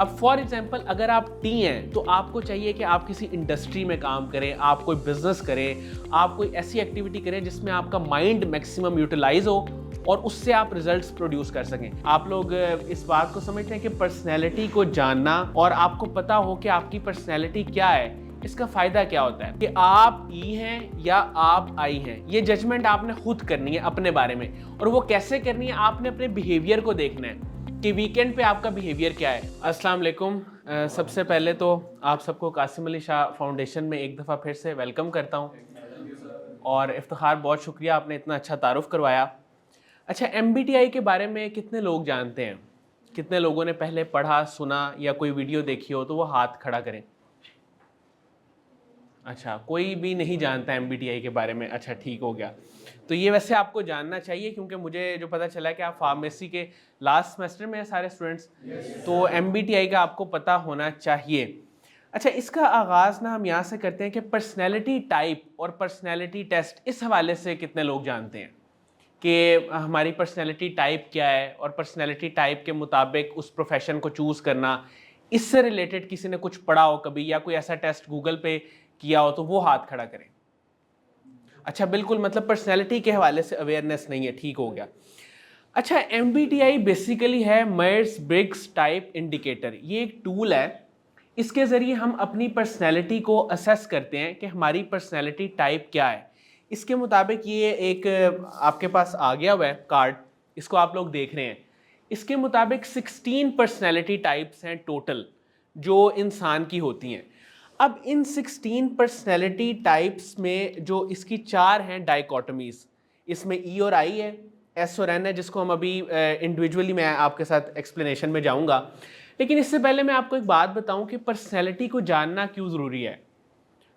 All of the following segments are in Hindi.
अब फॉर एग्जांपल अगर आप टी हैं तो आपको चाहिए कि आप किसी इंडस्ट्री में काम करें, आप कोई बिजनेस करें, आप कोई ऐसी एक्टिविटी करें जिसमें आपका माइंड मैक्सिमम यूटिलाइज हो और उससे आप रिजल्ट्स प्रोड्यूस कर सकें। आप लोग इस बात को समझते हैं कि पर्सनैलिटी को जानना और आपको पता हो कि आपकी पर्सनैलिटी क्या है, इसका फायदा क्या होता है कि आप ई हैं या आप आई हैं। ये जजमेंट आपने खुद करनी है अपने बारे में, और वो कैसे करनी है, आपने अपने बिहेवियर को देखना है कि वीकेंड पे आपका बिहेवियर क्या है। अस्सलाम वालेकुम। सबसे पहले तो आप सबको कासिम अली शाह फाउंडेशन में एक दफ़ा फिर से वेलकम करता हूँ और इफ्तिखार बहुत शुक्रिया, आपने इतना अच्छा तारुफ करवाया। अच्छा, MBTI के बारे में कितने लोग जानते हैं? कितने लोगों ने पहले पढ़ा, सुना या कोई वीडियो देखी हो तो वो हाथ खड़ा करें। अच्छा, कोई भी नहीं जानता MBTI के बारे में। अच्छा, ठीक हो गया। तो ये वैसे आपको जानना चाहिए क्योंकि मुझे जो पता चला कि आप फार्मेसी के लास्ट सेमेस्टर में हैं सारे स्टूडेंट्स, तो MBTI का आपको पता होना चाहिए। अच्छा, इसका आगाज़ ना हम यहाँ से करते हैं कि पर्सनैलिटी टाइप और पर्सनैलिटी टेस्ट, इस हवाले से कितने लोग जानते हैं कि हमारी पर्सनैलिटी टाइप क्या है और पर्सनैलिटी टाइप के मुताबिक उस प्रोफेशन को चूज़ करना, इससे रिलेटेड किसी ने कुछ पढ़ा हो कभी या कोई ऐसा टेस्ट गूगल पे किया हो तो वो हाथ खड़ा करें। अच्छा, बिल्कुल, मतलब पर्सनैलिटी के हवाले से अवेयरनेस नहीं है, ठीक हो गया। अच्छा, MBTI बेसिकली है मायर्स ब्रिग्स टाइप इंडिकेटर। ये एक टूल है, इसके ज़रिए हम अपनी पर्सनैलिटी को असेस करते हैं कि हमारी पर्सनैलिटी टाइप क्या है। इसके मुताबिक ये एक आपके पास आ गया हुआ है कार्ड, इसको आप लोग देख रहे हैं। इसके मुताबिक 16 पर्सनैलिटी टाइप्स हैं टोटल जो इंसान की होती हैं। अब इन 16 पर्सनैलिटी टाइप्स में जो इसकी 4 हैं डाइकोटमीज, इसमें ई और आई है, एस और एन है, जिसको हम अभी इंडिविजुअली मैं आपके साथ एक्सप्लेनेशन में जाऊंगा। लेकिन इससे पहले मैं आपको एक बात बताऊं कि पर्सनैलिटी को जानना क्यों ज़रूरी है।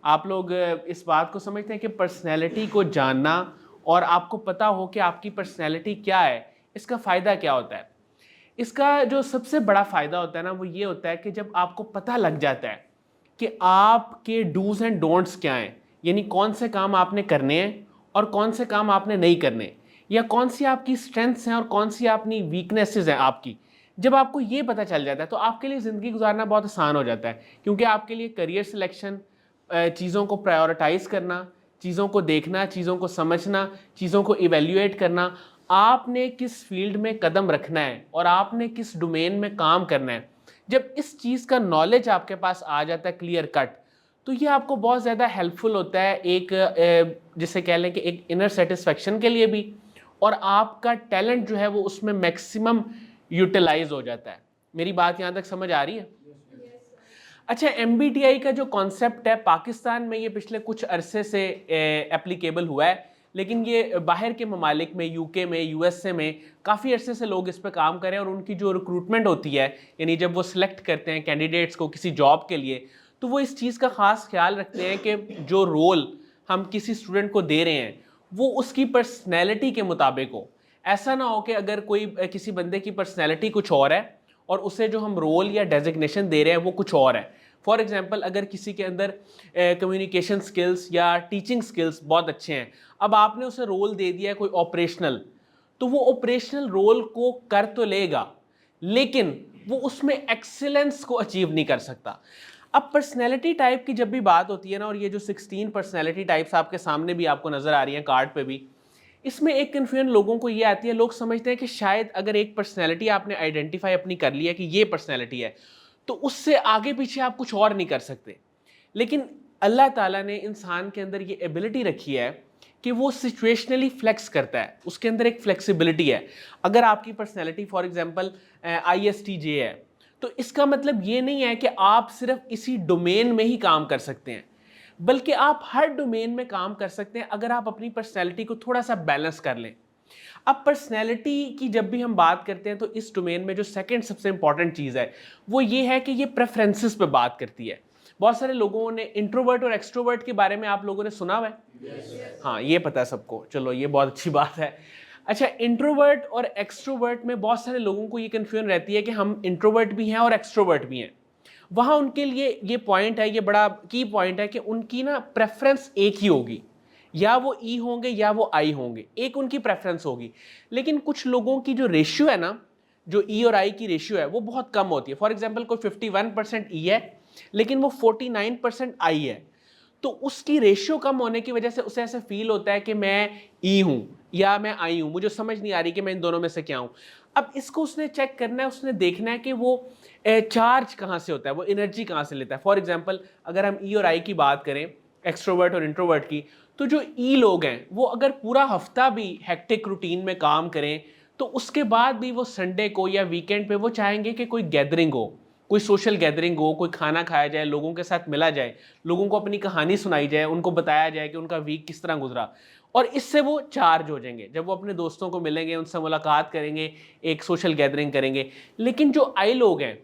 आप लोग इस बात को समझते हैं कि पर्सनैलिटी को जानना और आपको पता हो कि आपकी पर्सनैलिटी क्या है, इसका फ़ायदा क्या होता है। इसका जो सबसे बड़ा फ़ायदा होता है ना, वो ये होता है कि जब आपको पता लग जाता है कि आपके डूज एंड डोंट्स क्या हैं, यानी कौन से काम आपने करने हैं और कौन से काम आपने नहीं करने, या कौन सी आपकी स्ट्रेंथ्स हैं और कौन सी अपनी वीकनेसेस हैं आपकी। जब आपको ये पता चल जाता है तो आपके लिए ज़िंदगी गुजारना बहुत आसान हो जाता है, क्योंकि आपके लिए करियर सिलेक्शन, चीज़ों को प्रायोरिटाइज़ करना, चीज़ों को देखना, चीज़ों को समझना, चीज़ों को इवेल्युएट करना, आपने किस फील्ड में कदम रखना है और आपने किस डोमेन में काम करना है, जब इस चीज़ का नॉलेज आपके पास आ जाता है क्लियर कट, तो ये आपको बहुत ज़्यादा हेल्पफुल होता है एक जिसे कह लें कि एक इनर सेटिस्फेक्शन के लिए भी, और आपका टैलेंट जो है वो उसमें मैक्सिमम यूटिलाइज हो जाता है। मेरी बात यहाँ तक समझ आ रही है? अच्छा, MBTI का जो कॉन्सेप्ट है पाकिस्तान में ये पिछले कुछ अरसे से एप्लीकेबल हुआ है, लेकिन ये बाहर के ममालिक में, UK में, USA में काफ़ी अरसे से लोग इस पर काम कर रहे हैं, और उनकी जो रिक्रूटमेंट होती है, यानी जब वो सिलेक्ट करते हैं कैंडिडेट्स को किसी जॉब के लिए, तो वो इस चीज़ का ख़ास ख्याल रखते हैं कि जो रोल हम किसी स्टूडेंट को दे रहे हैं वो उसकी पर्सनैलिटी के मुताबिक हो। ऐसा ना हो कि अगर कोई किसी बंदे की पर्सनैलिटी कुछ और है और उसे जो हम रोल या डेजिग्नेशन दे रहे हैं वो कुछ और है। फॉर एग्जांपल, अगर किसी के अंदर कम्युनिकेशन स्किल्स या टीचिंग स्किल्स बहुत अच्छे हैं, अब आपने उसे रोल दे दिया है कोई ऑपरेशनल, तो वो ऑपरेशनल रोल को कर तो लेगा, लेकिन वो उसमें एक्सीलेंस को अचीव नहीं कर सकता। अब पर्सनैलिटी टाइप की जब भी बात होती है ना, और ये जो 16 पर्सनैलिटी टाइप्स आपके सामने भी आपको नज़र आ रही हैं कार्ड पे भी, इसमें एक कन्फ्यूजन लोगों को ये आती है, लोग समझते हैं कि शायद अगर एक पर्सनैलिटी आपने आइडेंटिफाई अपनी कर लिया कि ये पर्सनैलिटी है, तो उससे आगे पीछे आप कुछ और नहीं कर सकते। लेकिन अल्लाह ताला ने इंसान के अंदर ये एबिलिटी रखी है कि वो सिचुएशनली फ्लेक्स करता है, उसके अंदर एक फ्लेक्सिबिलिटी है। अगर आपकी पर्सनैलिटी फॉर एग्जांपल ISTJ है, तो इसका मतलब ये नहीं है कि आप सिर्फ इसी डोमेन में ही काम कर सकते हैं, बल्कि आप हर डोमेन में काम कर सकते हैं अगर आप अपनी पर्सनैलिटी को थोड़ा सा बैलेंस कर लें। अब पर्सनैलिटी की जब भी हम बात करते हैं तो इस डोमेन में जो सेकंड सबसे इंपॉर्टेंट चीज़ है वो ये है कि ये प्रेफरेंसेस पे बात करती है। बहुत सारे लोगों ने इंट्रोवर्ट और एक्सट्रोवर्ट के बारे में आप लोगों ने सुना हुआ है? हाँ, ये पता है सबको, चलो ये बहुत अच्छी बात है। अच्छा, इंट्रोवर्ट और एक्सट्रोवर्ट में बहुत सारे लोगों को ये कन्फ्यूजन रहती है कि हम इंट्रोवर्ट भी हैं और एक्सट्रोवर्ट भी हैं। वहाँ उनके लिए ये पॉइंट है, ये बड़ा की पॉइंट है कि उनकी ना प्रेफरेंस एक ही होगी, या वो ई होंगे या वो आई होंगे, एक उनकी प्रेफरेंस होगी। लेकिन कुछ लोगों की जो रेशियो है ना, जो ई और आई की रेशियो है वो बहुत कम होती है। फॉर एग्जाम्पल कोई 51% ई है लेकिन वो 49% आई है, तो उसकी रेशियो कम होने की वजह से उसे ऐसे फील होता है कि मैं ई हूं या मैं आई हूं, मुझे समझ नहीं आ रही कि मैं इन दोनों में से क्या हूं। अब इसको उसने चेक करना है, उसने देखना है कि वो चार्ज कहाँ से होता है, वो एनर्जी कहाँ से लेता है। फॉर एग्जाम्पल अगर हम ई और आई की बात करें, एक्सट्रोवर्ट और इंट्रोवर्ट की, तो जो ई लोग हैं वो अगर पूरा हफ्ता भी हेक्टिक रूटीन में काम करें तो उसके बाद भी वो संडे को या वीकेंड पे वो चाहेंगे कि कोई गैदरिंग हो, कोई सोशल गैदरिंग हो, कोई खाना खाया जाए, लोगों के साथ मिला जाए, लोगों को अपनी कहानी सुनाई जाए, उनको बताया जाए कि उनका वीक किस तरह गुजरा, और इससे वो चार्ज हो जाएंगे। जब वो अपने दोस्तों को मिलेंगे, उनसे मुलाकात करेंगे, एक सोशल गैदरिंग करेंगे। लेकिन जो आई लोग हैं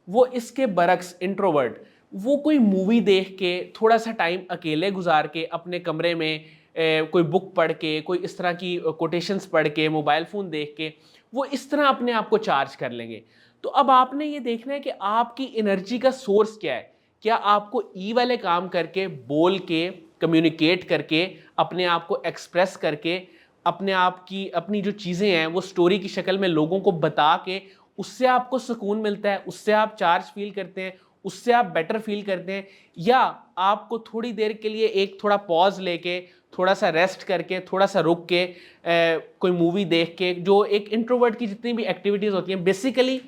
वो इसके बरक्स, इंट्रोवर्ट, वो कोई मूवी देख के, थोड़ा सा टाइम अकेले गुजार के, अपने कमरे में कोई बुक पढ़ के, कोई इस तरह की कोटेशंस पढ़ के, मोबाइल फ़ोन देख के, वो इस तरह अपने आप को चार्ज कर लेंगे। तो अब आपने ये देखना है कि आपकी एनर्जी का सोर्स क्या है। क्या आपको ई वाले काम करके, बोल के, कम्युनिकेट करके, अपने आप को एक्सप्रेस करके, अपने आप की अपनी जो चीज़ें हैं वो स्टोरी की शक्ल में लोगों को बता के, उससे आपको सुकून मिलता है, उससे आप चार्ज फील करते हैं, उससे आप बेटर फील करते हैं, या आपको थोड़ी देर के लिए एक थोड़ा पॉज लेके, थोड़ा सा रेस्ट करके, थोड़ा सा रुक के, कोई मूवी देख के, जो एक इंट्रोवर्ट की जितनी भी एक्टिविटीज़ होती हैं, बेसिकली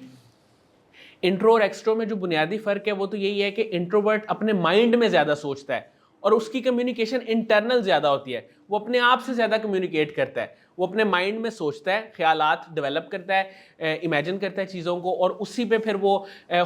इंट्रो और एक्सट्रो में जो बुनियादी फ़र्क है वो तो यही है कि इंट्रोवर्ट अपने माइंड में ज़्यादा सोचता है और उसकी कम्युनिकेशन इंटरनल ज़्यादा होती है, वो अपने आप से ज़्यादा कम्युनिकेट करता है, वो अपने माइंड में सोचता है, ख्यालात डेवलप करता है, इमेजिन करता है चीज़ों को, और उसी पे फिर वो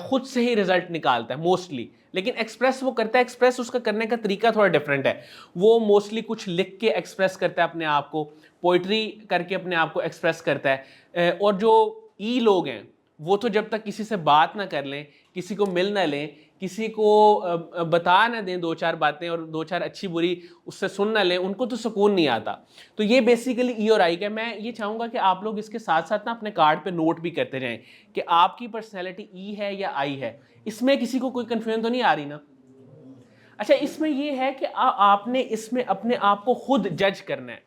खुद से ही रिजल्ट निकालता है मोस्टली। लेकिन एक्सप्रेस वो करता है, एक्सप्रेस उसका करने का तरीका थोड़ा डिफरेंट है। वो मोस्टली कुछ लिख के एक्सप्रेस करता है अपने आप को, पोइट्री करके अपने आप को एक्सप्रेस करता है। और जो ई लोग हैं वो तो जब तक किसी से बात ना कर लें, किसी को मिल ना लें, किसी को बता ना दें दो चार बातें और दो चार अच्छी बुरी उससे सुन ना लें, उनको तो सुकून नहीं आता। तो ये बेसिकली ई और आई का। मैं ये चाहूँगा कि आप लोग इसके साथ साथ ना अपने कार्ड पे नोट भी करते जाएं कि आपकी पर्सनैलिटी ई है या आई है। इसमें किसी को कोई कन्फ्यूजन तो नहीं आ रही ना? अच्छा, इसमें यह है कि आपने इसमें अपने आप को खुद जज करना है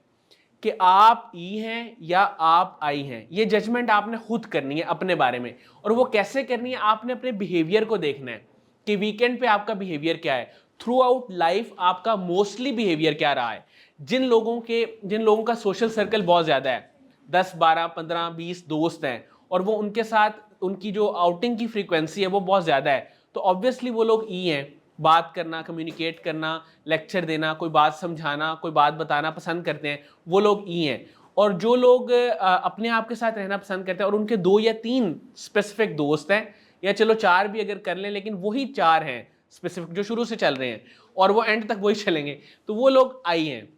कि आप ई हैं या आप आई हैं। ये जजमेंट आपने खुद करनी है अपने बारे में। और वो कैसे करनी है? आपने अपने बिहेवियर को देखना है कि वीकेंड पे आपका बिहेवियर क्या है, थ्रू आउट लाइफ आपका मोस्टली बिहेवियर क्या रहा है। जिन लोगों का सोशल सर्कल बहुत ज़्यादा है, 10 12 15 20 दोस्त हैं, और वो उनके साथ उनकी जो आउटिंग की फ्रीक्वेंसी है वो बहुत ज़्यादा है, तो ऑब्वियसली वो लोग ई हैं। बात करना, कम्युनिकेट करना, लेक्चर देना, कोई बात समझाना, कोई बात बताना पसंद करते हैं, वो लोग ई हैं। और जो लोग अपने आप के साथ रहना पसंद करते हैं और उनके 2 या 3 स्पेसिफिक दोस्त हैं, या चलो 4 भी अगर कर लें, लेकिन वही 4 हैं स्पेसिफिक जो शुरू से चल रहे हैं और वो एंड तक वही चलेंगे, तो वो लोग आई हैं।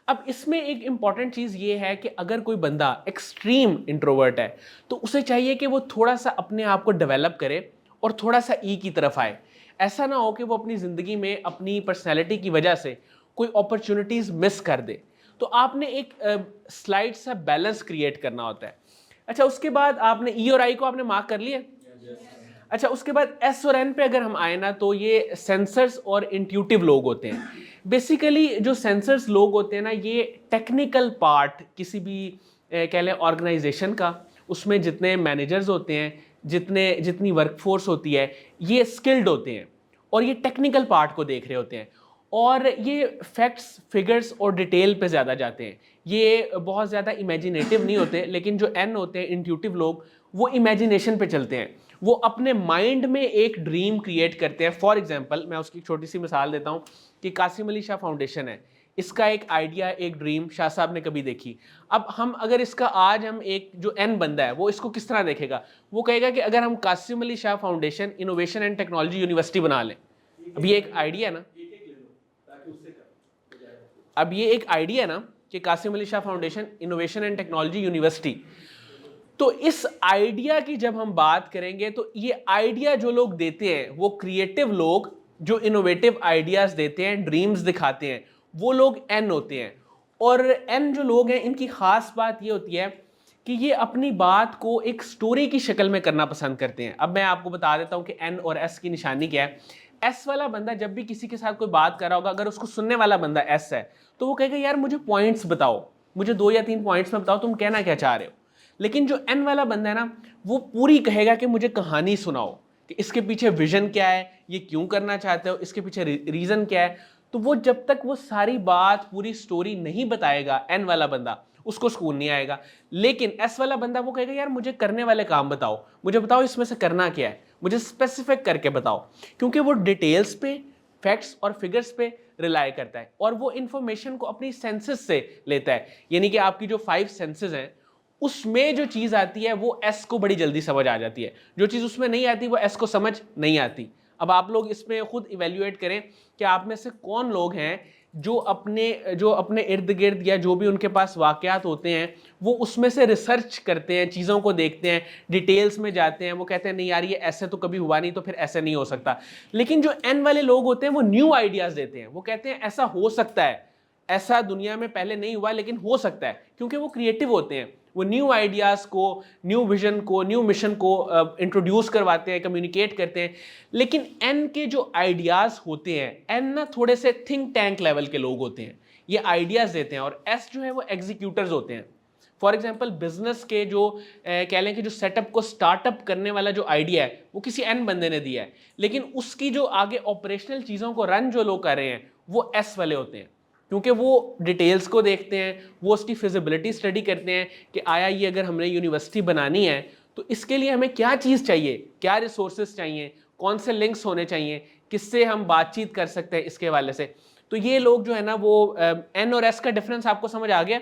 अब इसमें एक इंपॉर्टेंट चीज़ ये है कि अगर कोई बंदा एक्सट्रीम इंट्रोवर्ट है तो उसे चाहिए कि वो थोड़ा सा अपने आप को डेवलप करे और थोड़ा सा ई की तरफ आए। ऐसा ना हो कि वो अपनी ज़िंदगी में अपनी पर्सनैलिटी की वजह से कोई अपॉर्चुनिटीज़ मिस कर दे। तो आपने एक स्लाइड सा बैलेंस क्रिएट करना होता है। अच्छा, उसके बाद आपने ई और आई को आपने मार्क कर लिया। अच्छा, उसके बाद एस और एन पे अगर हम आए ना, तो ये सेंसर्स और इंट्यूटिव लोग होते हैं। बेसिकली जो सेंसर्स लोग होते हैं ना, ये टेक्निकल पार्ट किसी भी कह लें ऑर्गेनाइजेशन का, उसमें जितने मैनेजर्स होते हैं, जितनी वर्कफोर्स होती है, ये स्किल्ड होते हैं और ये टेक्निकल पार्ट को देख रहे होते हैं, और ये फैक्ट्स, फिगर्स और डिटेल पे ज़्यादा जाते हैं। ये बहुत ज़्यादा इमेजिनेटिव नहीं होते। लेकिन जो एन होते हैं, इंट्यूटिव लोग, वो इमेजिनेशन पे चलते हैं। वो अपने माइंड में एक ड्रीम क्रिएट करते हैं। फॉर एग्जांपल मैं उसकी छोटी सी मिसाल देता हूँ कि कासिम अली शाह फाउंडेशन है, इसका एक आइडिया, एक ड्रीम शाह साहब ने कभी देखी। अब हम अगर इसका आज हम एक जो एन बंदा है वो इसको किस तरह देखेगा? वो कहेगा कि अगर हम Qasim Ali Shah Foundation Innovation and Technology University बना लें। अब ये एक आइडिया है ना, अब ये एक आइडिया है ना कि Qasim Ali Shah Foundation Innovation and Technology University. तो इस आइडिया की जब हम बात करेंगे तो ये आइडिया जो लोग देते हैं, वो क्रिएटिव लोग जो इनोवेटिव आइडियाज देते हैं, ड्रीम्स दिखाते हैं, वो लोग एन होते हैं। और एन जो लोग हैं, इनकी खास बात ये होती है कि ये अपनी बात को एक स्टोरी की शक्ल में करना पसंद करते हैं। अब मैं आपको बता देता हूं कि एन और एस की निशानी क्या है। एस वाला बंदा जब भी किसी के साथ कोई बात कर रहा होगा, अगर उसको सुनने वाला बंदा एस है, तो वो कहेगा यार मुझे पॉइंट्स बताओ, मुझे 2 या 3 पॉइंट्स में बताओ तुम कहना क्या चाह रहे हो। लेकिन जो एन वाला बंदा है ना, वो पूरी कहेगा कि मुझे कहानी सुनाओ कि इसके पीछे विजन क्या है, ये क्यों करना चाहते हो, इसके पीछे रीजन क्या है। तो वो जब तक वो सारी बात पूरी स्टोरी नहीं बताएगा एन वाला बंदा, उसको सुकून नहीं आएगा। लेकिन एस वाला बंदा वो कहेगा यार मुझे करने वाले काम बताओ, मुझे बताओ इसमें से करना क्या है, मुझे स्पेसिफिक करके बताओ। क्योंकि वो डिटेल्स पे, फैक्ट्स और फिगर्स पे रिलाई करता है और वो इंफॉर्मेशन को अपनी सेंसेस से लेता है। यानी कि आपकी जो 5 सेंसेस हैं उसमें जो चीज़ आती है वो एस को बड़ी जल्दी समझ आ जाती है, जो चीज़ उसमें नहीं आती वो एस को समझ नहीं आती। अब आप लोग इसमें खुद इवेल्युएट करें कि आप में से कौन लोग हैं जो अपने इर्द गिर्द या जो भी उनके पास वाकयात होते हैं वो उसमें से रिसर्च करते हैं, चीज़ों को देखते हैं, डिटेल्स में जाते हैं, वो कहते हैं नहीं यार ये ऐसे तो कभी हुआ नहीं तो फिर ऐसे नहीं हो सकता। लेकिन जो एन वाले लोग होते हैं वो न्यू आइडियाज़ देते हैं, वो कहते हैं ऐसा हो सकता है, ऐसा दुनिया में पहले नहीं हुआ लेकिन हो सकता है, क्योंकि वो क्रिएटिव होते हैं। वो न्यू आइडियाज़ को, न्यू विजन को, न्यू मिशन को इंट्रोड्यूस करवाते हैं, कम्युनिकेट करते हैं। लेकिन एन के जो आइडियाज़ होते हैं, एन ना थोड़े से थिंक टैंक लेवल के लोग होते हैं, ये आइडियाज़ देते हैं, और एस जो है वो एग्जीक्यूटर्स होते हैं। फॉर एग्जाम्पल बिजनेस के जो कह लें कि जो सेटअप को स्टार्टअप करने वाला जो आइडिया है वो किसी एन बंदे ने दिया है, लेकिन उसकी जो आगे ऑपरेशनल चीज़ों को रन जो लोग कर रहे हैं वो एस वाले होते हैं। क्योंकि वो डिटेल्स को देखते हैं, वो उसकी फिजिबिलिटी स्टडी करते हैं कि आया ये अगर हमने यूनिवर्सिटी बनानी है तो इसके लिए हमें क्या चीज़ चाहिए, क्या रिसोर्सेज चाहिए, कौन से लिंक्स होने चाहिए, किससे हम बातचीत कर सकते हैं इसके वाले से। तो ये लोग जो है ना वो एन और एस का डिफरेंस आपको समझ आ गया?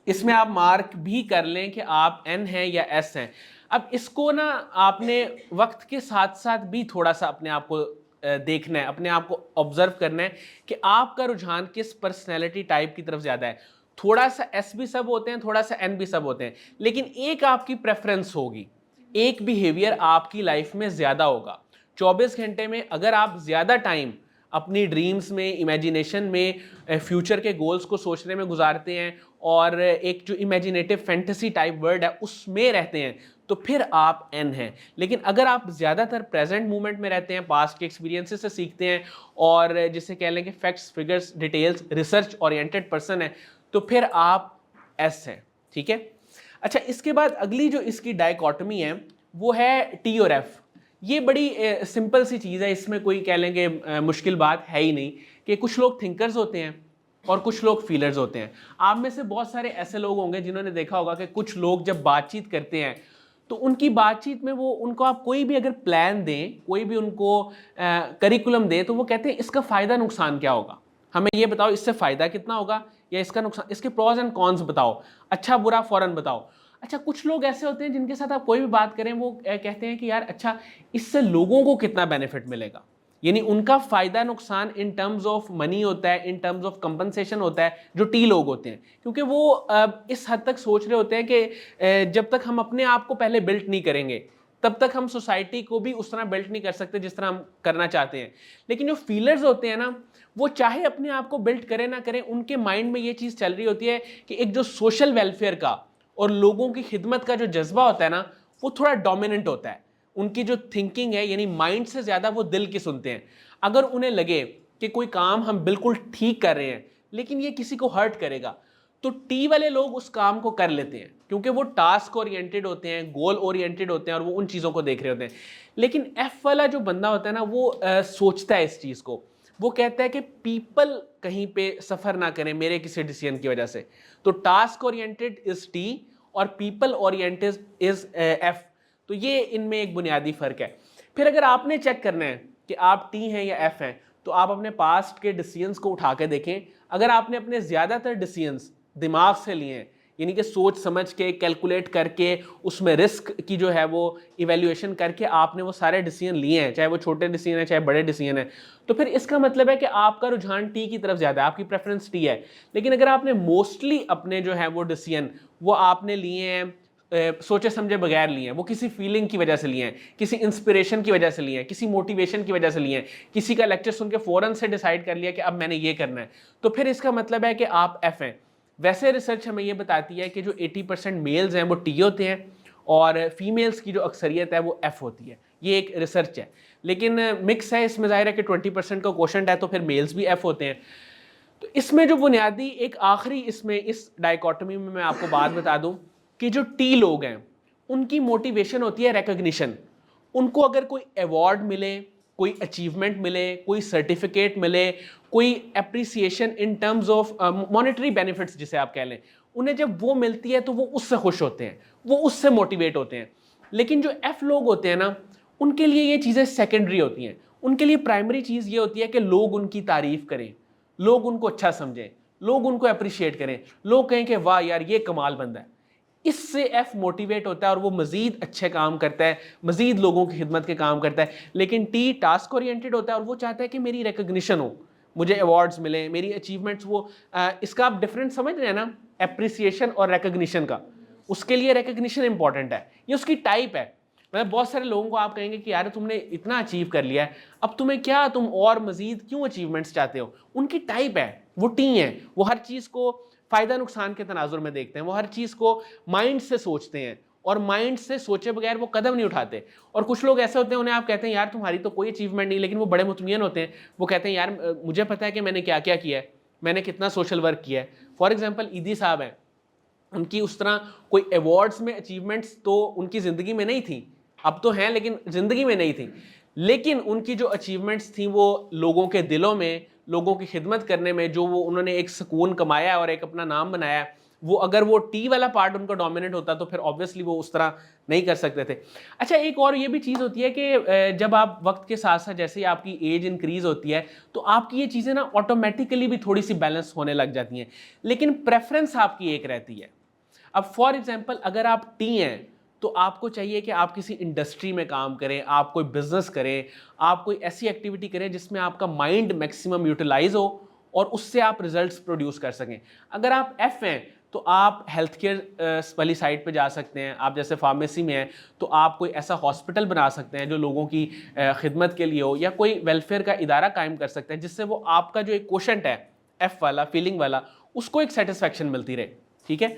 इसमें आप मार्क भी कर लें कि आप एन हैं या एस हैं। अब इसको ना आपने वक्त के साथ साथ भी थोड़ा सा अपने आप को देखना है, अपने आप को ऑब्जर्व करना है कि आपका रुझान किस पर्सनैलिटी टाइप की तरफ ज़्यादा है। थोड़ा सा एस भी सब होते हैं, थोड़ा सा एन भी सब होते हैं, लेकिन एक आपकी प्रेफरेंस होगी, एक बिहेवियर आपकी लाइफ में ज़्यादा होगा। 24 घंटे में अगर आप ज़्यादा टाइम अपनी ड्रीम्स में, इमेजिनेशन में, फ्यूचर के गोल्स को सोचने में गुजारते हैं और एक जो इमेजिनेटिव फैंटेसी टाइप वर्ड है उसमें रहते हैं, तो फिर आप एन हैं। लेकिन अगर आप ज़्यादातर प्रेजेंट मोमेंट में रहते हैं, पास्ट के एक्सपीरियंसेस से सीखते हैं और जिसे कह लें कि facts, figures, details, research oriented person है, तो फिर आप एस हैं। ठीक है। अच्छा, इसके बाद अगली जो इसकी डायकॉटमी है वो है टी और एफ। ये बड़ी सिंपल सी चीज़ है, इसमें कोई कह लेंगे मुश्किल बात है ही नहीं कि कुछ लोग थिंकर्स होते हैं और कुछ लोग फीलर्स होते हैं। आप में से बहुत सारे ऐसे लोग होंगे जिन्होंने देखा होगा कि कुछ लोग जब बातचीत करते हैं तो उनकी बातचीत में वो, उनको आप कोई भी अगर प्लान दें, कोई भी उनको करिकुलम दें, तो वो कहते हैं इसका फ़ायदा नुकसान क्या होगा, हमें ये बताओ इससे फ़ायदा कितना होगा या इसका नुकसान, इसके प्रॉज एंड कॉन्स बताओ, अच्छा बुरा फ़ौरन बताओ। अच्छा, कुछ लोग ऐसे होते हैं जिनके साथ आप कोई भी बात करें वो कहते हैं कि यार अच्छा इससे लोगों को कितना बेनिफिट मिलेगा, यानी उनका फायदा नुकसान इन टर्म्स ऑफ मनी होता है, इन टर्म्स ऑफ कंपनसेशन होता है, जो टी लोग होते हैं। क्योंकि वो इस हद तक सोच रहे होते हैं कि जब तक हम अपने आप को पहले बिल्ट नहीं करेंगे तब तक हम सोसाइटी को भी उस तरह बिल्ट नहीं कर सकते जिस तरह हम करना चाहते हैं। लेकिन जो फीलर्स होते हैं ना, वो चाहे अपने आप को बिल्ट करें ना करें, उनके माइंड में ये चीज़ चल रही होती है कि एक जो सोशल वेलफेयर का और लोगों की खिदमत का जो जज्बा होता है ना, वो थोड़ा डोमिनेंट होता है। उनकी जो थिंकिंग है, यानी माइंड से ज़्यादा वो दिल की सुनते हैं। अगर उन्हें लगे कि कोई काम हम बिल्कुल ठीक कर रहे हैं लेकिन ये किसी को हर्ट करेगा, तो टी वाले लोग उस काम को कर लेते हैं, क्योंकि वो टास्क ओरिएंटेड होते हैं, गोल ओरिएंटेड होते हैं और वो उन चीज़ों को देख रहे होते हैं। लेकिन एफ वाला जो बंदा होता है ना, वो सोचता है इस चीज़ को। वो कहता है कि पीपल कहीं पे सफ़र ना करें मेरे किसी डिसीजन की वजह से। तो टास्क ओरिएंटेड इज़ टी और पीपल ओरिएंटेड इज़ एफ। तो ये इनमें एक बुनियादी फ़र्क है। फिर अगर आपने चेक करना है कि आप टी हैं या एफ हैं, तो आप अपने पास्ट के डिसीजंस को उठा के देखें। अगर आपने अपने ज़्यादातर डिसीजंस दिमाग से लिए हैं, यानी कि सोच समझ के, कैलकुलेट करके, उसमें रिस्क की जो है वो इवैल्यूएशन करके आपने वो सारे डिसीजन लिए हैं, चाहे वो छोटे डिसीजन है चाहे बड़े डिसीजन है, तो फिर इसका मतलब है कि आपका रुझान टी की तरफ ज़्यादा है, आपकी प्रेफरेंस टी है। लेकिन अगर आपने मोस्टली अपने जो है वो डिसीजन वो आपने लिए हैं सोचे समझे बगैर लिए हैं, वो किसी फीलिंग की वजह से लिए हैं, किसी इंस्पिरेशन की वजह से लिए हैं, किसी मोटिवेशन की वजह से लिए हैं, किसी का लेक्चर सुन के फ़ौरन से डिसाइड कर लिया कि अब मैंने ये करना है, तो फिर इसका मतलब है कि आप एफ हैं। वैसे रिसर्च हमें ये बताती है कि जो 80% मेल्स हैं वो टी होते हैं और फीमेल्स की जो अक्सरियत है वो एफ होती है। ये एक रिसर्च है, लेकिन मिक्स है, इसमें ज़ाहिर है कि 20% का क्वोशंट है तो फिर मेल्स भी एफ होते हैं। तो इसमें जो बुनियादी एक आखिरी इसमें इस डायकोटमी में मैं आपको बात बता दूं कि जो टी लोग हैं उनकी मोटिवेशन होती है रिकॉग्निशन। उनको अगर कोई अवार्ड मिले, कोई अचीवमेंट मिले, कोई सर्टिफिकेट मिले, कोई appreciation in terms of monetary benefits जिसे आप कह लें, उन्हें जब वो मिलती है तो वो उससे खुश होते हैं, वो उससे मोटिवेट होते हैं। लेकिन जो एफ लोग होते हैं ना, उनके लिए ये चीज़ें सेकेंडरी होती हैं। उनके लिए प्राइमरी चीज़ ये होती है कि लोग उनकी तारीफ करें, लोग उनको अच्छा समझें, लोग उनको अप्रिशिएट करें, लोग कहें कि वाह यार ये कमाल बंदा है। इससे एफ मोटिवेट होता है और वो मज़ीद अच्छे काम करता है, मज़ीद लोगों की खिदमत के काम करता है। लेकिन टी टास्क ओरिएंटेड होता है और वो चाहता है कि मेरी रिकग्निशन हो, मुझे अवार्ड्स मिले, मेरी अचीवमेंट्स वो इसका आप डिफरेंस समझ रहे हैं ना, एप्रिसिएशन और रिकग्निशन का। उसके लिए रिकग्निशन इंपॉर्टेंट है, ये उसकी टाइप है। मतलब बहुत सारे लोगों को आप कहेंगे कि यार तुमने इतना अचीव कर लिया है, अब तुम्हें क्या, तुम और मज़ीद क्यों अचीवमेंट्स चाहते हो? उनकी टाइप है, वो टी है, वो हर चीज़ को फ़ायदा नुकसान के तनाजुर में देखते हैं, वो हर चीज़ को माइंड से सोचते हैं और माइंड से सोचे बगैर वो कदम नहीं उठाते। और कुछ लोग ऐसे होते हैं, उन्हें आप कहते हैं यार तुम्हारी तो कोई अचीवमेंट नहीं, लेकिन वो बड़े मुतमईन होते हैं। वो कहते हैं यार मुझे पता है कि मैंने क्या क्या किया है, मैंने कितना सोशल वर्क किया है। फॉर एग्जाम्पल ईदी साहब हैं, उनकी उस तरह कोई अवार्ड्स में अचीवमेंट्स तो उनकी ज़िंदगी में नहीं थी, अब तो हैं लेकिन ज़िंदगी में नहीं थी। लेकिन उनकी जो अचीवमेंट्स थी वो लोगों के दिलों में, लोगों की खिदमत करने में, जो वो उन्होंने एक सुकून कमाया और एक अपना नाम बनाया, वो अगर वो टी वाला पार्ट उनका डोमिनेट होता तो फिर ऑब्वियसली वो उस तरह नहीं कर सकते थे। अच्छा, एक और ये भी चीज़ होती है कि जब आप वक्त के साथ साथ जैसे ही आपकी एज इंक्रीज होती है तो आपकी ये चीज़ें ना ऑटोमेटिकली भी थोड़ी सी बैलेंस होने लग जाती हैं, लेकिन प्रेफरेंस आपकी एक रहती है। अब फॉर एग्जाम्पल अगर आप टी हैं तो आपको चाहिए कि आप किसी इंडस्ट्री में काम करें, आप कोई बिजनेस करें, आप कोई ऐसी एक्टिविटी करें जिसमें आपका माइंड मैक्सिमम यूटिलाइज हो और उससे आप रिजल्ट्स प्रोड्यूस कर सकें। अगर आप एफ हैं तो आप हेल्थ केयर वाली साइड पे जा सकते हैं। आप जैसे फार्मेसी में हैं तो आप कोई ऐसा हॉस्पिटल बना सकते हैं जो लोगों की खिदमत के लिए हो, या कोई वेलफेयर का इदारा कायम कर सकते हैं जिससे वो आपका जो एक क्वोशंट है एफ वाला, फीलिंग वाला, उसको एक सेटिस्फैक्शन मिलती रहे। ठीक है।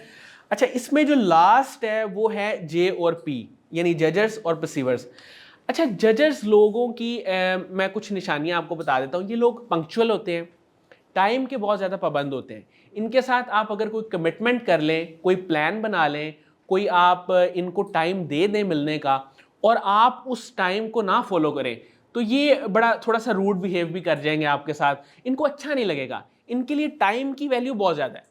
अच्छा, इसमें जो लास्ट है वो है जे और पी, यानी जजर्स और परसीवर्स। अच्छा, जजर्स लोगों की मैं कुछ निशानियां आपको बता देता हूँ। ये लोग पंक्चुअल होते हैं, टाइम के बहुत ज़्यादा पाबंद होते हैं। इनके साथ आप अगर कोई कमिटमेंट कर लें, कोई प्लान बना लें, कोई आप इनको टाइम दे दें मिलने का, और आप उस टाइम को ना फॉलो करें तो ये बड़ा थोड़ा सा रूड बिहेव भी कर जाएंगे आपके साथ, इनको अच्छा नहीं लगेगा। इनके लिए टाइम की वैल्यू बहुत ज़्यादा है।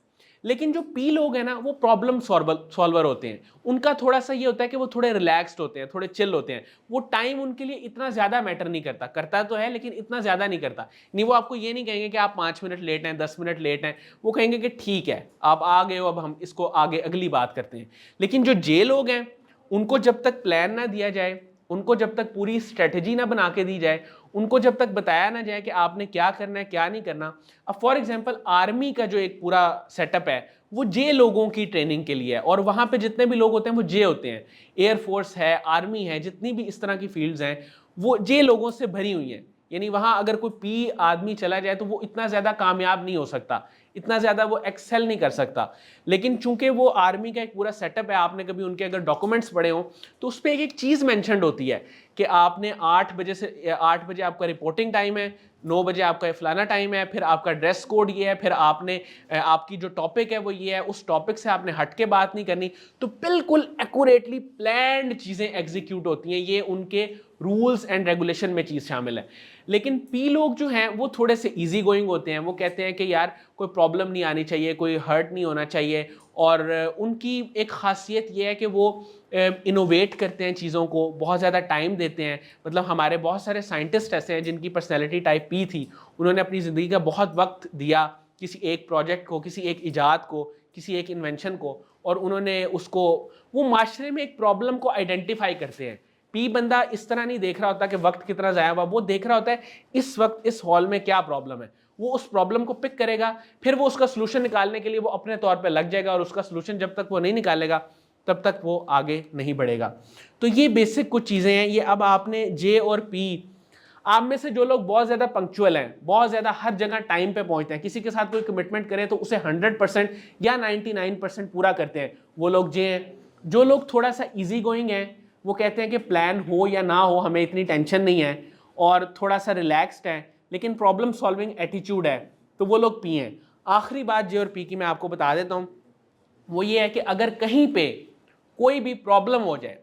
लेकिन जो पी लोग हैं ना, वो प्रॉब्लम सॉल्वर होते हैं। उनका थोड़ा सा ये होता है कि वो थोड़े रिलैक्स्ड होते हैं, थोड़े चिल होते हैं। वो टाइम उनके लिए इतना ज़्यादा मैटर नहीं करता, करता तो है लेकिन इतना ज़्यादा नहीं करता। नहीं, वो आपको ये नहीं कहेंगे कि आप 5 मिनट लेट हैं, 10 मिनट लेट हैं। वो कहेंगे कि ठीक है आप आ गए हो, अब हम इसको आगे अगली बात करते हैं। लेकिन जो जे लोग हैं उनको जब तक प्लान ना दिया जाए, उनको जब तक पूरी स्ट्रेटजी ना बना के दी जाए, उनको जब तक बताया ना जाए कि आपने क्या करना है क्या नहीं करना। अब फॉर एग्जांपल आर्मी का जो एक पूरा सेटअप है वो जे लोगों की ट्रेनिंग के लिए है, और वहाँ पे जितने भी लोग होते हैं वो जे होते हैं। एयरफोर्स है, आर्मी है, जितनी भी इस तरह की फील्ड्स हैं वो जे लोगों से भरी हुई हैं। यानी वहाँ अगर कोई पी आदमी चला जाए तो वो इतना ज़्यादा कामयाब नहीं हो सकता, इतना ज़्यादा वो एक्सेल नहीं कर सकता। लेकिन चूंकि वो आर्मी का एक पूरा सेटअप है, आपने कभी उनके अगर डॉक्यूमेंट्स पढ़े हो तो उस पर एक चीज़ मैंशनड होती है कि आपने 8 बजे से 8 बजे आपका रिपोर्टिंग टाइम है, 9 बजे आपका फलाना टाइम है, फिर आपका ड्रेस कोड ये है, फिर आपने आपकी जो टॉपिक है वो ये है, उस टॉपिक से आपने हट के बात नहीं करनी। तो बिल्कुल एक्यूरेटली प्लान्ड चीज़ें एग्जीक्यूट होती हैं, ये उनके रूल्स एंड रेगुलेशन में चीज़ शामिल है। लेकिन पी लोग जो हैं वो थोड़े से इजी गोइंग होते हैं। वो कहते हैं कि यार कोई प्रॉब्लम नहीं आनी चाहिए, कोई हर्ट नहीं होना चाहिए, और उनकी एक खासियत ये है कि वो इनोवेट करते हैं चीज़ों को, बहुत ज़्यादा टाइम देते हैं। मतलब हमारे बहुत सारे साइंटिस्ट ऐसे हैं जिनकी पर्सनैलिटी टाइप पी थी, उन्होंने अपनी ज़िंदगी का बहुत वक्त दिया किसी एक प्रोजेक्ट को, किसी एक इजाद को, किसी एक इन्वेंशन को, और उन्होंने उसको, वो माशरे में एक प्रॉब्लम को आइडेंटिफाई करते हैं। पी बंदा इस तरह नहीं देख रहा होता कि वक्त कितना ज़ाया हुआ, वो देख रहा होता है इस वक्त इस हॉल में क्या प्रॉब्लम है, वो उस प्रॉब्लम को पिक करेगा, फिर वो उसका सलूशन निकालने के लिए वो अपने तौर पे लग जाएगा, और उसका सलूशन जब तक वो नहीं निकालेगा तब तक वो आगे नहीं बढ़ेगा। तो ये बेसिक कुछ चीज़ें हैं। ये अब आपने जे और पी, आप में से जो लोग बहुत ज़्यादा पंक्चुअल हैं, बहुत ज़्यादा हर जगह टाइम पे पहुंचते हैं, किसी के साथ कोई कमिटमेंट करें तो उसे 100% या 99% पूरा करते हैं, वो लोग जे हैं। जो लोग थोड़ा सा ईजी गोइंग हैं, वो कहते हैं कि प्लान हो या ना हो हमें इतनी टेंशन नहीं है, और थोड़ा सा रिलैक्स्ड है लेकिन प्रॉब्लम सॉल्विंग एटीट्यूड है, तो वो लोग पी हैं। आखिरी बात जे और पी की मैं आपको बता देता हूँ, वो ये है कि अगर कहीं पे कोई भी प्रॉब्लम हो जाए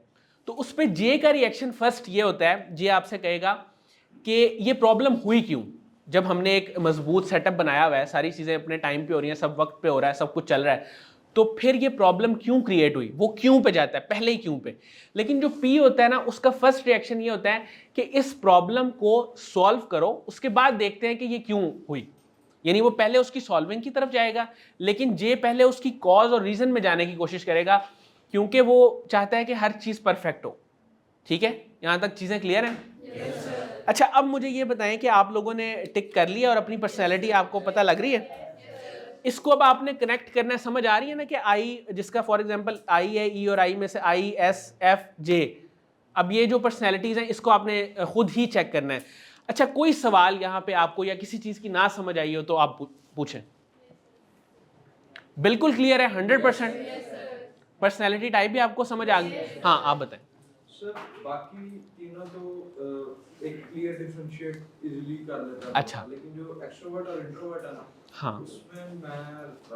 तो उस पर जे का रिएक्शन फर्स्ट ये होता है, जे आपसे कहेगा कि ये प्रॉब्लम हुई क्यों। जब हमने एक मजबूत सेटअप बनाया हुआ है, सारी चीज़ें अपने टाइम पे हो रही हैं, सब वक्त पे हो रहा है, सब कुछ चल रहा है, तो फिर ये प्रॉब्लम क्यों क्रिएट हुई, वो क्यों पे जाता है, पहले ही क्यों पे। लेकिन जो पी होता है ना, उसका फर्स्ट रिएक्शन ये होता है कि इस प्रॉब्लम को सॉल्व करो, उसके बाद देखते हैं कि ये क्यों हुई। यानी वो पहले उसकी सॉल्विंग की तरफ जाएगा, लेकिन जे पहले उसकी कॉज और रीजन में जाने की कोशिश करेगा, क्योंकि वो चाहता है कि हर चीज परफेक्ट हो। ठीक है, यहां तक चीजें क्लियर हैं? अच्छा, अब मुझे ये बताएं कि आप लोगों ने टिक कर लिया और अपनी पर्सनैलिटी आपको पता लग रही है। इसको अब आपने कनेक्ट करना है, समझ आ रही है ना कि आई, जिसका फॉर एग्जांपल आई है, ई और आई में से आई, एस, एफ, जे, अब ये जो पर्सनैलिटीज हैं इसको आपने खुद ही चेक करना है। अच्छा, कोई सवाल यहाँ पे आपको या किसी चीज की ना समझ आई हो तो आप पूछें। बिल्कुल क्लियर है 100%? पर्सनैलिटी टाइप भी आपको समझ आ गई? हाँ, आप बताएं। सर बाकी तीनों तो एक क्लियर डिफरेंशिएट इजीली कर लेता है। अच्छा, लेकिन जो एक्सट्रोवर्ट और इंट्रोवर्ट है ना, हाँ, उसमें मैं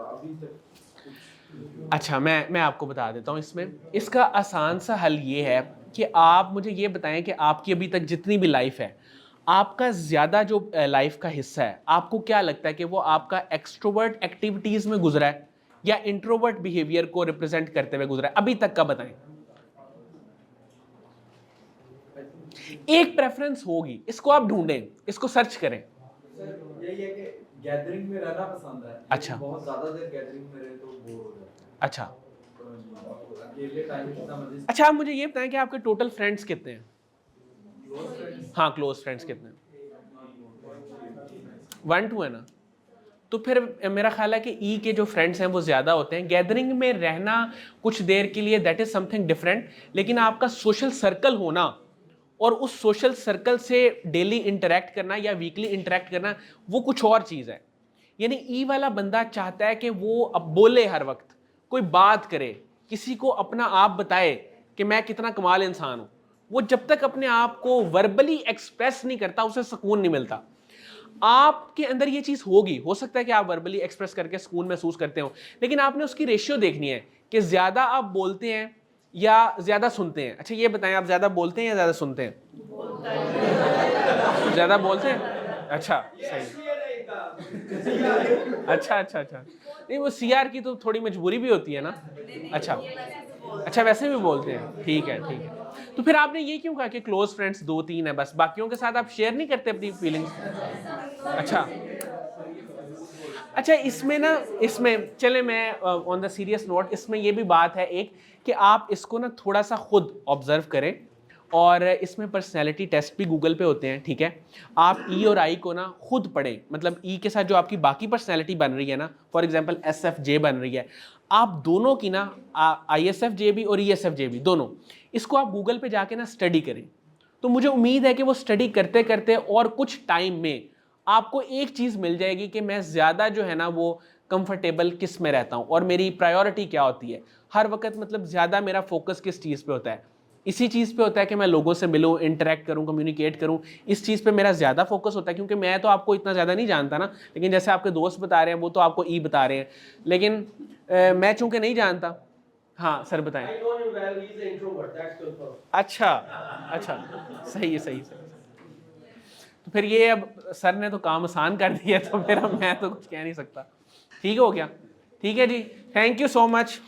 अभी तक अच्छा, मैं आपको बता देता हूँ। इसमें इसका आसान सा हल ये है कि आप मुझे ये बताएं कि आपकी अभी तक जितनी भी लाइफ है, आपका ज़्यादा जो लाइफ का हिस्सा है, आपको क्या लगता है कि वो आपका एक्सट्रोवर्ट एक्टिविटीज़ में गुजरा है या इंट्रोवर्ट बिहेवियर को रिप्रेजेंट करते हुए गुजरा है? अभी तक का बताएं। एक प्रेफरेंस होगी, इसको आप ढूंढें, इसको सर्च करें। सर यही है कि गैदरिंग में रहना पसंद है। अच्छा, बहुत ज्यादा देर गैदरिंग में रहे तो बोर हो जाते हैं। अच्छा, अकेले टाइम जितना मर्जी। अच्छा, आप मुझे ये बताएं कि आपके टोटल फ्रेंड्स कितने हैं? क्लोज फ्रेंड्स हाँ, क्लोज फ्रेंड्स कितने हैं? 1 2 है ना? तो फिर मेरा ख्याल है कि ई के जो फ्रेंड्स हैं वो ज़्यादा होते हैं। गैदरिंग में रहना कुछ देर के लिए, दैट इज़ समथिंग डिफरेंट, लेकिन आपका सोशल सर्कल होना और उस सोशल सर्कल से डेली इंटरेक्ट करना या वीकली इंटरेक्ट करना, वो कुछ और चीज़ है। यानी ई वाला बंदा चाहता है कि वो अब बोले, हर वक्त कोई बात करे, किसी को अपना आप बताए कि मैं कितना कमाल इंसान हूँ। वो जब तक अपने आप को वर्बली एक्सप्रेस नहीं करता, उसे सुकून नहीं मिलता। आपके अंदर ये चीज होगी, हो सकता है कि आप वर्बली एक्सप्रेस करके सुकून महसूस करते हो, लेकिन आपने उसकी रेशियो देखनी है कि ज्यादा आप बोलते हैं या ज्यादा सुनते हैं। अच्छा, ये बताएं, आप ज्यादा बोलते हैं या ज्यादा सुनते हैं? ज्यादा बोलते हैं। अच्छा, सही। अच्छा, अच्छा, अच्छा, नहीं, वो सीआर की तो थोड़ी मजबूरी भी होती है ना। अच्छा, अच्छा, वैसे भी बोलते हैं। ठीक है, ठीक है। तो फिर आपने ये क्यों कहा कि क्लोज फ्रेंड्स 2 3 है बस, बाकियों के साथ आप शेयर नहीं करते अपनी फीलिंग्स? अच्छा, अच्छा, इसमें ना, इसमें चले मैं ऑन द सीरियस नोट, इसमें ये भी बात है एक कि आप इसको ना थोड़ा सा खुद ऑब्जर्व करें, और इसमें पर्सनैलिटी टेस्ट भी गूगल पे होते हैं। ठीक है, आप ई और आई को ना खुद पढ़ें, मतलब ई के साथ जो आपकी बाकी पर्सनैलिटी बन रही है ना, फॉर एग्जांपल एस एफ जे बन रही है, आप दोनों की ना, आई एस एफ जे भी और ई एस एफ जे भी दोनों, इसको आप गूगल पे जाके ना स्टडी करें। तो मुझे उम्मीद है कि वो स्टडी करते करते और कुछ टाइम में आपको एक चीज़ मिल जाएगी कि मैं ज़्यादा जो है ना वो कंफर्टेबल किस में रहता हूँ और मेरी प्रायोरिटी क्या होती है हर वक्त, मतलब ज़्यादा मेरा फोकस किस चीज़ पे होता है। इसी चीज़ पे होता है कि मैं लोगों से मिलूँ, इंटरेक्ट करूँ, कम्युनिकेट करूँ, इस चीज़ पे मेरा ज़्यादा फोकस होता है, क्योंकि मैं तो आपको इतना ज़्यादा नहीं जानता ना, लेकिन जैसे आपके दोस्त बता रहे हैं वो तो आपको ई बता रहे हैं, लेकिन मैं चूँकि नहीं जानता। हाँ सर, बताएं। अच्छा, अच्छा, सही है, सही सही। तो फिर ये, अब सर ने तो काम आसान कर दिया, तो फिर अब मैं तो कुछ कह नहीं सकता। ठीक हो गया? ठीक है जी, थैंक यू सो मच।